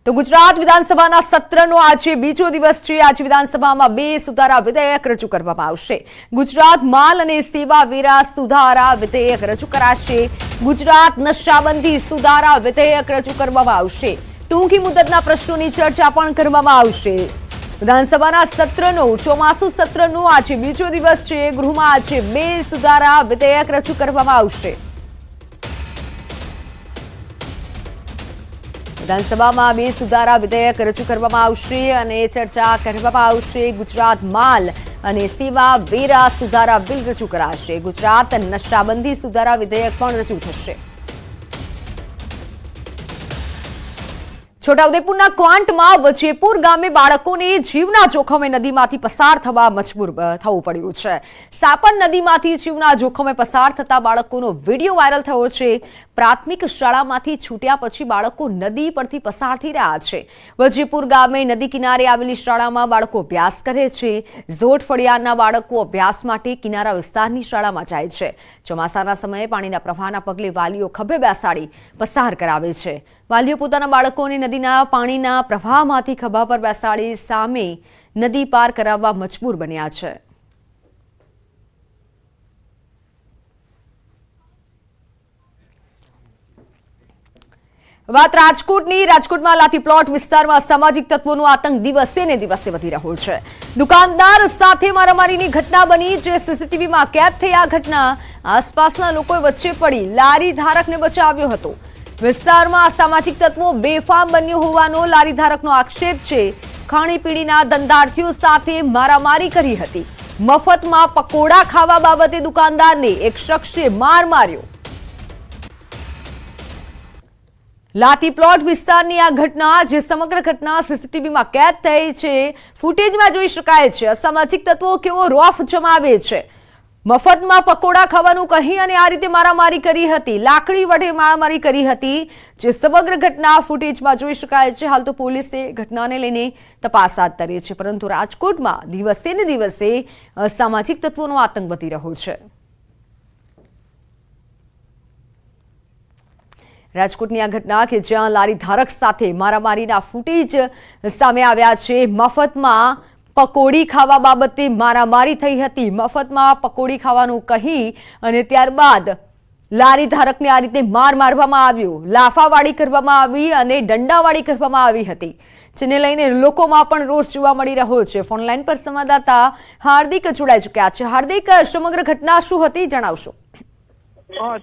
તો ગુજરાત વિધાનસભાના સત્રનો આજે બીજો દિવસ છે। આજે વિધાનસભામાં 2 સુધારા વિધેયક રજૂ કરવામાં આવશે। ગુજરાત માલ અને સેવા વેરા સુધારા વિધેયક રજૂ કરાશે। ગુજરાત નશાબંધી સુધારા વિધેયક રજૂ કરવામાં આવશે। ટૂંકી મુદતના પ્રશ્નોની ચર્ચા પણ કરવામાં આવશે। વિધાનસભાના સત્રનો ચોમાસુ સત્રનો આજે બીજો દિવસ છે। ગૃહમાં આજે 2 સુધારા વિધેયક રજૂ કરવામાં આવશે। વિધાનસભામાં 2 સુધારા વિધેયક રજૂ કરવામાં આવશે અને ચર્ચા કરવામાં આવશે। ગુજરાત માલ અને સેવા વેરા સુધારા બિલ રજૂ કરાશે। ગુજરાત નશાબંધી સુધારા વિધેયક પણ રજૂ થશે। છોટાઉદેપુરના ક્વાંટમાં વજેપુર ગામે બાળકોને જીવના જોખમે નદીમાંથી પસાર થવા મજબૂર થવું પડ્યું છે। સાપણ નદીમાંથી જીવના જોખમે પસાર થતા બાળકોનો વિડીયો વાયરલ થયો છે। પ્રાથમિક શાળામાંથી છૂટ્યા પછી બાળકો નદી પરથી પસાર થઈ રહ્યા છે। વજેપુર ગામે નદી કિનારે આવેલી શાળામાં બાળકો અભ્યાસ કરે છે। ઝોટ ફળિયાના બાળકો અભ્યાસ માટે કિનારા વિસ્તારની શાળામાં જાય છે। ચોમાસાના સમયે પાણીના પ્રવાહના પગલે વાલીઓ ખભે બેસાડી પસાર કરાવે છે। વાલીઓ પોતાના બાળકોને નદીના પાણીના પ્રવાહમાંથી ખભા પર બેસાડી સામે નદી પાર કરાવવા મજબૂર બન્યા છે। વાત રાજકોટની। રાજકોટમાં લાઠી પ્લોટ વિસ્તારમાં સામાજિક તત્વોનો આતંક દિવસે ને દિવસે વધી રહ્યો છે। દુકાનદાર સાથે મારામારીની ઘટના બની, જે સીસીટીવીમાં કેદ થઈ। આ ઘટના આસપાસના લોકોએ વચ્ચે પડી લારી ધારકને બચાવ્યો હતો। વિસ્તારમાં સામાજિક તત્વો બેફામ બન્યું હોવાનો લારી ધારકનો આક્ષેપ છે। ખાણીપીણીના ધંધાર્થીઓ સાથે મારામારી કરી હતી। મફતમાં પકોડા ખાવા બાબતે દુકાનદારને એક શખ્સે માર માર્યો। લાઠી પ્લોટ વિસ્તારની આ ઘટના, જે સમગ્ર ઘટના સીસીટીવીમાં કેદ થઈ છે, ફૂટેજમાં જોઈ શકાય છે। અસામાજિક તત્વો કેવો રોફ જમાવે છે। મફતમાં પકોડા ખાવાનું કહી અને આ રીતે મારામારી કરી હતી। લાકડી વડે મારામારી કરી હતી, જે સમગ્ર ઘટના ફૂટેજમાં જોઈ શકાય છે। હાલ તો પોલીસે ઘટનાને લઈને તપાસ હાથ ધરી છે, પરંતુ રાજકોટમાં દિવસે ને દિવસે અસામાજિક તત્વોનો આતંક વધી રહ્યો છે। રાજકોટની આ ઘટના કે જ્યાં લારી ધારક સાથે મારામારીના ફૂટેજ સામે આવ્યા છે। મફતમાં પકોડી ખાવા બાબતે મારામારી થઈ હતી। મફતમાં પકોડી ખાવાનું કહી અને ત્યારબાદ લારી ધારકને આ રીતે મારવામાં આવ્યો। લાફાવાળી કરવામાં આવી અને દંડાવાળી કરવામાં આવી હતી, જેને લઈને લોકોમાં પણ રોષ જોવા મળી રહ્યો છે। ફોનલાઈન પર સંવાદદાતા હાર્દિક જોડાઈ ચૂક્યા છે। હાર્દિક, સમગ્ર ઘટના શું હતી, જણાવશો?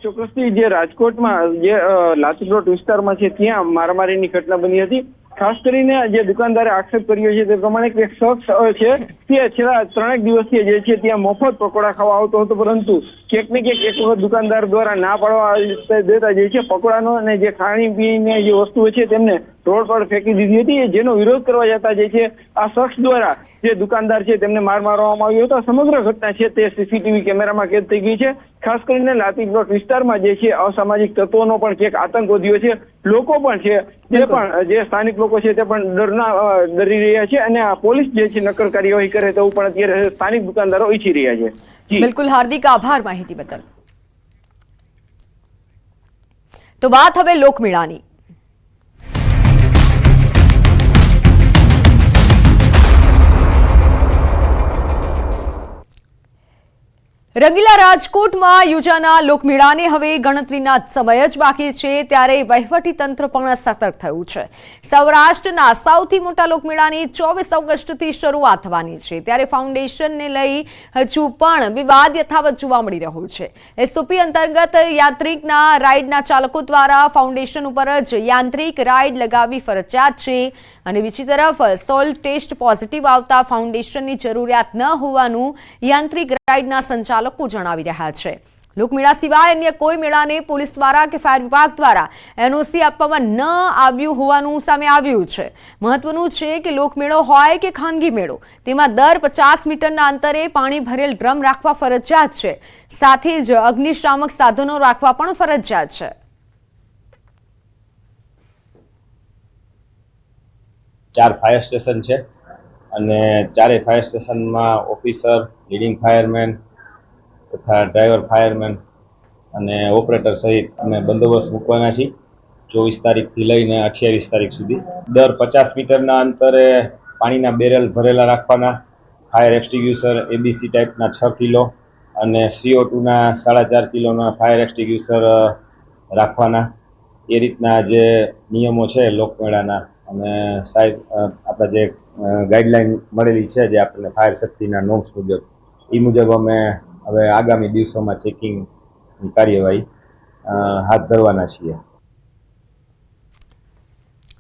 ચોક્કસથી જે રાજકોટમાં જે લાઠી પ્લોટ વિસ્તારમાં છે ત્યાં મારામારીની ઘટના બની હતી। ખાસ કરીને જે દુકાનદારે આક્ષેપ કર્યો છે તે પ્રમાણે એક શખ્સ છે તે છેલ્લા 3 દિવસથી જે છે ત્યાં મફત પકોડા ખાવા આવતો હતો, પરંતુ ક્યાંક ને ક્યાંક એક વખત દુકાનદાર દ્વારા ના પાડવા દેતા જે છે પકોડાનો અને જે ખાણીપીણીની જે વસ્તુઓ છે તેમને રોડ પર ફેંકી દીધી હતી, જેનો વિરોધ કરવા જતા જે છે આ શખ્સ દ્વારા જે દુકાનદાર છે તેમને માર મારવામાં આવ્યો હતો। સમગ્ર ઘટના છે તે સીસીટીવી કેમેરામાં કેદ થઈ ગઈ છે। ખાસ કરીને લાઠી પ્લોટ વિસ્તારમાં જે છે અસામાજિક તત્વોનો પણ ક્યાંક આતંક વધ્યો છે। લોકો પણ છે તે પણ જે સ્થાનિક લોકો છે તે પણ ડરી રહ્યા છે અને આ પોલીસ જે છે નક્કર કાર્યવાહી કરે તેવું પણ અત્યારે સ્થાનિક દુકાનદારો ઈચ્છી રહ્યા છે। બિલકુલ હાર્દિક, આભાર માહિતી બદલ। તો વાત હવે લોકમેળાની। રંગીલા રાજકોટમાં યોજાનાર લોકમેળાને હવે ગણતરીના સમય જ બાકી છે, ત્યારે વહીવટી તંત્ર પણ સતર્ક થયું છે। સૌરાષ્ટ્રના સૌથી મોટા લોકમેળાની 24 ઓગસ્ટથી શરૂઆત થવાની છે, ત્યારે ફાઉન્ડેશનને લઈ હજુ પણ વિવાદ યથાવત જોવા મળી રહ્યો છે। એસઓપી અંતર્ગત યાંત્રિકના રાઇડના ચાલકો દ્વારા ફાઉન્ડેશન ઉપર જ યાંત્રિક રાઇડ લગાવવી ફરજિયાત છે, અને બીજી તરફ સોલ ટેસ્ટ પોઝિટિવ આવતા ફાઉન્ડેશનની જરૂરિયાત ન હોવાનું યાંત્રિક રાઇડના સંચાલકો જણાવી રહ્યા છે। લોકમેળા સિવાય અન્ય કોઈ મેળાને પોલીસ દ્વારા કે ફાયર વિભાગ દ્વારા એનઓસી આપવામાં ન આવ્યું હોવાનું સામે આવ્યું છે। મહત્વનું છે કે લોકમેળો હોય કે ખાનગી મેળો, તેમાં દર 50 મીટરના અંતરે પાણી ભરેલ ડ્રમ રાખવા ફરજિયાત છે, સાથે જ અગ્નિશામક સાધનો રાખવા પણ ફરજિયાત છે। 4 ફાયર સ્ટેશન છે અને 4 ફાયર સ્ટેશનમાં ઓફિસર, લીડિંગ ફાયરમેન તથા ડ્રાઈવર ફાયરમેન અને ઓપરેટર સહિત અમે બંદોબસ્ત મૂકવાના છીએ। 24 તારીખથી લઈને 28 તારીખ સુધી દર 50 મીટરના અંતરે પાણીના બેરલ ભરેલા રાખવાના, ફાયર એક્સટિંગ્યુશર એબીસી ટાઈપના 6 કિલો અને CO2ના 4.5 કિલોના ફાયર એક્સટિંગ્યુશર રાખવાના. એ રીતના જે નિયમો છે લોકમેળાના અને સાહેબ આપણા જે ગાઈડલાઈન મળેલી છે જે આપણને ફાયર સેફ્ટીના નોર્મ્સ મુજબ, એ મુજબ અમે હવે આગામી દિવસોમાં ચેકિંગની કાર્યવાહી હાથ ધરવાના છીએ.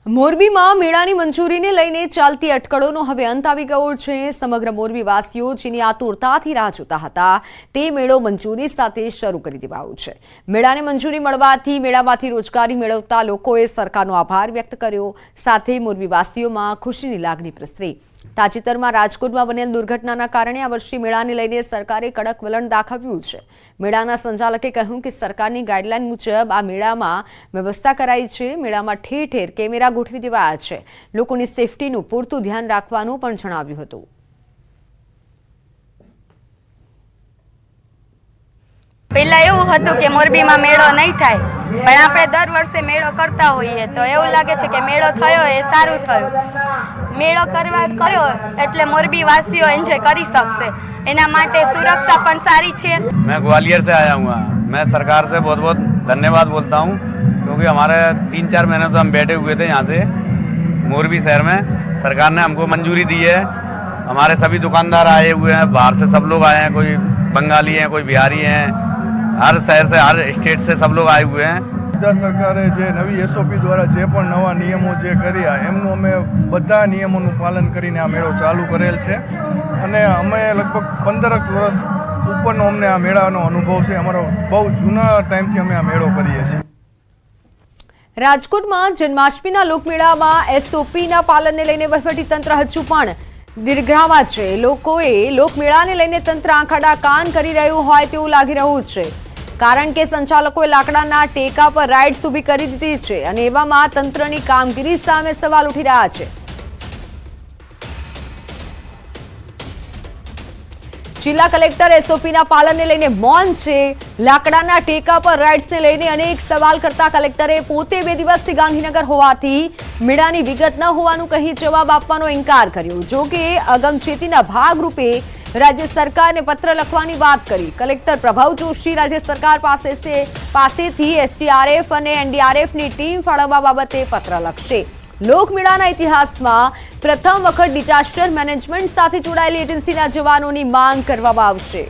મોરબીમાં મેળાની મંજૂરીને લઈને ચાલતી અટકળોનો હવે અંત આવી ગયો છે. સમગ્ર મોરબીવાસીઓ જેની આતુરતાથી રાહ જોતા હતા તે મેળો મંજૂરી સાથે શરૂ કરી દેવાયો છે. મેળાને મંજૂરી મળવાથી મેળામાંથી રોજગારી મેળવતા લોકોએ સરકારનો આભાર વ્યક્ત કર્યો. સાથે મોરબીવાસીઓમાં ખુશીની લાગણી પ્રસરી. તાજેતરમાં રાજકોટમાં બનેલ દુર્ઘટનાના કારણે આ વર્ષે મેળાને લઈને સરકારે કડક વલણ દાખવ્યું છે. મેળાના સંચાલકે કહ્યું કે સરકારની ગાઈડલાઈન મુજબ આ મેળામાં વ્યવસ્થા કરાઈ છે. મેળામાં ઠેર ઠેર કેમેરા ગોઠવી દેવાયા છે. લોકોની સેફટીનું પૂરતું ધ્યાન રાખવાનું પણ જણાવ્યું હતું. પહેલા એવું હતું કે મોરબીમાં મેળો નહીં થાય, પણ આપણે દર વર્ષે મેળો કરતા હોઈએ તો એવું લાગે છે કે મેળો થયો એ સારું થયું. મેળો કર્યો એટલે મોરબી વાસીઓ એન્જોય કરી શકશે, એના માટે સુરક્ષા પણ સારી છે. मैं ग्वालियर से आया हूँ. मैं सरकार से बहुत बहुत धन्यवाद बोलता हूँ क्योंकि हमारे 3-4 महीने तो हम बैठे हुए थे यहाँ से मोरबी शहर में. सरकार ने हमको मंजूरी दी है. हमारे सभी दुकानदार आए हुए हैं, बाहर से सब लोग आए हैं, कोई बंगाली हैं, कोई बिहारी हैं, हर शहर से हर स्टेट से सब लोग आए हुए हैं. ગુજરાત સરકારે જે નવી SOP દ્વારા જે પણ નવા નિયમો જે કર્યા એમનું અમે બધા નિયમોનું પાલન કરીને આ મેળો ચાલુ કરેલ છે અને અમે લગભગ 15 વર્ષ ઉપરનો અમને આ મેળાનો અનુભવ છે. અમારો બહુ જૂના ટાઈમથી અમે આ મેળો કરીએ છીએ. રાજકોટમાં જન્માષ્ટમીના લોકમેળામાં SOPના પાલનને લઈને વહીવટીતંત્ર હજુ પણ દીર્ઘામાં છે. લોકોએ લોકમેળાને લઈને તંત્ર આંખાડા કાન કરી રહ્યું હોય તેવું લાગી રહ્યું છે, કારણ કે સંચાલકોએ લાકડાના ટેકા પર રાઇડ્સ ઊભી કરી દીધી છે અને એવામાં તંત્રની કામગીરી સામે સવાલ ઉઠી રહ્યા છે. જિલ્લા કલેક્ટર SOPના પાલનને લઈને મૌન છે. લાકડાના ટેકા પર રાઇડ્સને લઈને અનેક સવાલ કરતા કલેક્ટરે પોતે 2 દિવસથી ગાંધીનગર હોવાથી મેળાની વિગત ન હોવાનું કહી જવાબ આપવાનો ઇનકાર કર્યો. જો કે અગમચેતીના ભાગરૂપે રાજ્ય સરકારને પત્ર લખવાની વાત કરી. કલેક્ટર પ્રભાવ જોશી રાજ્ય સરકાર પાસેથી SDRF અને NDRFની ટીમ ફાળવવા બાબતે પત્ર લખશે. લોકમેળાના ઇતિહાસમાં પ્રથમ વખત ડિઝાસ્ટર મેનેજમેન્ટ સાથે જોડાયેલી એજન્સીના જવાનોની માંગ કરવામાં આવશે.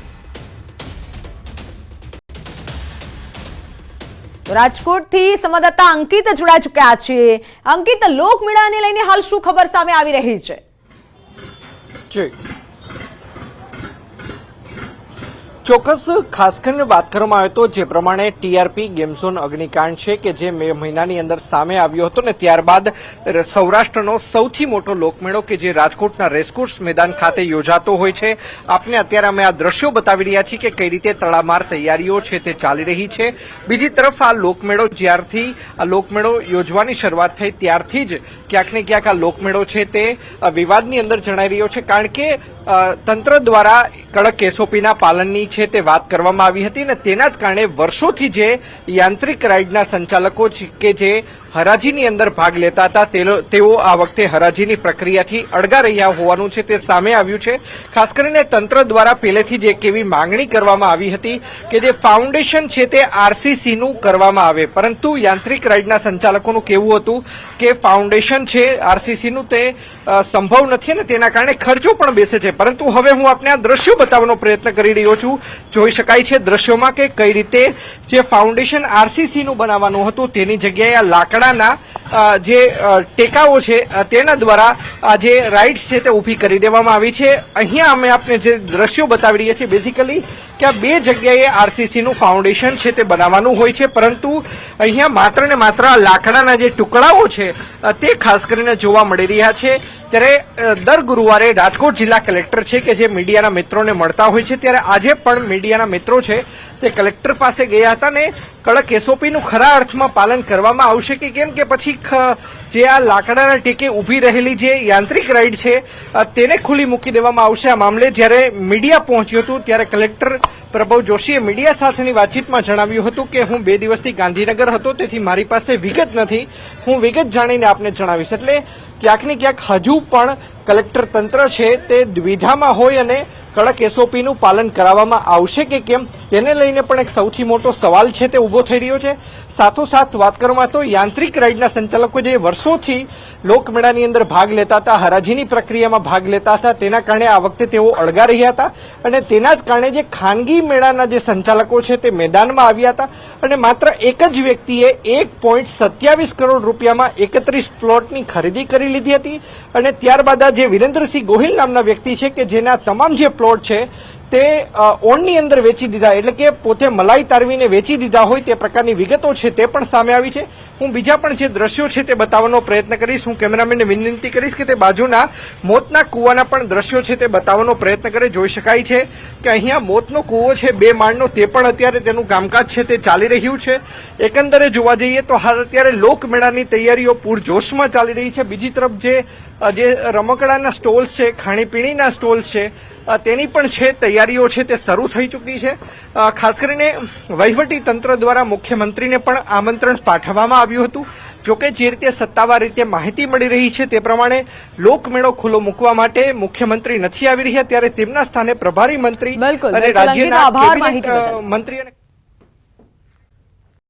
રાજકોટથી સંવાદદાતા અંકિત જોડાઈ ચૂક્યા છે. અંકિત, લોકમેળાને લઈને હાલ શું ખબર સામે આવી રહી છે? ચોક્કસ ખાસ કરીને વાત કરવામાં આવે તો જે પ્રમાણે TRP ગેમ ઝોન અગ્નિકાંડ છે કે જે મે મહિનાની અંદર સામે આવ્યો હતો ને ત્યારબાદ સૌરાષ્ટ્રનો સૌથી મોટો લોકમેળો કે જે રાજકોટના રેસકોર્સ મેદાન ખાતે યોજાતો હોય છે. આપને અત્યારે અમે આ દ્રશ્યો બતાવી રહ્યા છીએ કે કઈ રીતે તડામાર તૈયારીઓ છે તે ચાલી રહી છે. બીજી તરફ આ લોકમેળો જ્યારથી આ લોકમેળો યોજવાની શરૂઆત થઈ ત્યારથી જ ક્યાંક ને ક્યાંક આ લોકમેળો છે તે વિવાદની અંદર જણાઈ રહ્યો છે, કારણ કે તંત્ર દ્વારા કડક SOPના પાલનની છે તે વાત કરવામાં આવી હતી અને તેના જ કારણે વર્ષોથી જે યાંત્રિક રાઇડના સંચાલકો કે જે હરાજીની અંદર ભાગ લેતા હતા તેઓ આ વખતે હરાજીની પ્રક્રિયાથી અળગા રહ્યા હોવાનું છે તે સામે આવ્યું છે. ખાસ કરીને તંત્ર દ્વારા પહેલેથી જ એક એવી માંગણી કરવામાં આવી હતી કે જે ફાઉન્ડેશન છે તે RCCનું કરવામાં આવે, પરંતુ યાંત્રિક રાઇડના સંચાલકોનું કહેવું હતું કે ફાઉન્ડેશન છે RCCનું તે સંભવ નથી અને તેના કારણે ખર્ચો પણ બેસે છે. પરંતુ હવે હું આપને આ દ્રશ્યો બતાવવાનો પ્રયત્ન કરી રહ્યો છું. જોઈ શકાય છે દ્રશ્યોમાં કે કઈ રીતે જે ફાઉન્ડેશન RCCનું બનાવવાનું હતું તેની જગ્યાએ આ લાકડાના જે ટેકાઓ છે તેના દ્વારા આ જે રાઇડ્સ છે તે ઊભી કરી દેવામાં આવી છે. અહીંયા અમે આપને જે દ્રશ્યો બતાવી રહ્યા છીએ બેઝિકલી કે આ 2 જગ્યાએ RCCનું ફાઉન્ડેશન છે તે બનાવવાનું હોય છે, પરંતુ અહીંયા માત્ર ને માત્ર આ લાકડાના જે ટુકડાઓ છે તે ખાસ કરીને જોવા મળી રહ્યા છે. ત્યારે દર ગુરુવારે રાજકોટ જિલ્લા કલેક્ટર છે કે જે મીડિયાના મિત્રોને મળતા હોય છે, ત્યારે આજે પણ મીડિયાના મિત્રો છે તે કલેક્ટર પાસે ગયા હતા ને કડક SOPનું ખરા અર્થમાં પાલન કરવામાં આવશે કે કેમ, કે પછી જે આ લાકડાના ટેકે ઊભી રહેલી જે યાંત્રિક રાઇડ છે તેને ખુલ્લી મૂકી દેવામાં આવશે. આ મામલે જ્યારે મીડિયા પહોંચ્યું હતું ત્યારે કલેક્ટર પ્રભવ જોશીએ મીડિયા સાથેની વાતચીતમાં જણાવ્યું હતું કે હું 2 દિવસથી ગાંધીનગર હતો, તેથી મારી પાસે વિગત નથી. હું વિગત જાણીને આપને જણાવીશ. એટલે ક્યાંક ને ક્યાંક હજુ પણ કલેક્ટર તંત્ર છે તે દ્વિધામાં હોય અને કડક એસઓપીનું પાલન કરાવવામાં આવશે કે કેમ તેને લઈને પણ એક સૌથી મોટો સવાલ છે તે ઉભો થઈ રહ્યો છે. સાથોસાથ વાત કરવામાં તો યાંત્રિક રાઇડના સંચાલકો જે વર્ષોથી લોકમેળાની અંદર ભાગ લેતા હતા, હરાજીની પ્રક્રિયામાં ભાગ લેતા હતા, તેના કારણે આ વખતે તેઓ અળગા રહ્યા હતા અને તેના જ કારણે જે ખાનગી મેળાના જે સંચાલકો છે તે મેદાનમાં આવ્યા હતા અને માત્ર એક જ વ્યક્તિએ 1.27 કરોડ રૂપિયામાં 31 પ્લોટની ખરીદી કરી લીધી હતી અને ત્યારબાદ આ જે વિરેન્દ્રસિંહ ગોહિલ નામના વ્યક્તિ છે કે જેના તમામ જે પ્લોટ છે તે ઓનની અંદર વેચી દીધા, એટલે કે પોતે મલાઈ તારવીને વેચી દીધા હોય તે પ્રકારની વિગતો છે તે પણ સામે આવી છે. હું બીજા પણ જે દ્રશ્યો છે તે બતાવવાનો પ્રયત્ન કરીશ. હું કેમેરામેનને વિનંતી કરીશ કે તે બાજુના મોતના કૂવાના પણ દ્રશ્યો છે તે બતાવવાનો પ્રયત્ન કરે. જોઈ શકાય છે કે અહીંયા મોતનો કૂવો છે 2 માળનો, તે પણ અત્યારે તેનું કામકાજ છે તે ચાલી રહ્યું છે. એકંદરે જોવા જઈએ તો હાલ અત્યારે લોકમેળાની તૈયારીઓ પૂરજોશમાં ચાલી રહી છે. બીજી તરફ જે રમકડાના સ્ટોલ્સ છે, ખાણીપીણીના સ્ટોલ્સ છે, તેની પણ છે તૈયારીઓ છે તે શરૂ થઈ ચૂકી છે. ખાસ કરીને વહીવટી તંત્ર દ્વારા મુખ્યમંત્રીને પણ આમંત્રણ પાઠવવામાં આવ્યું હતું. જોકે જે રીતે સત્તાવાર રીતે માહિતી મળી રહી છે તે પ્રમાણે લોકમેળો ખુલ્લો મૂકવા માટે મુખ્યમંત્રી નથી આવી રહ્યા, ત્યારે તેમના સ્થાને પ્રભારી મંત્રી બિલકુલ, અને બિલકુલ, અંકિત, રાજ્યના આભાર કેબિનેટ માહિતી બદલ. મંત્રી અને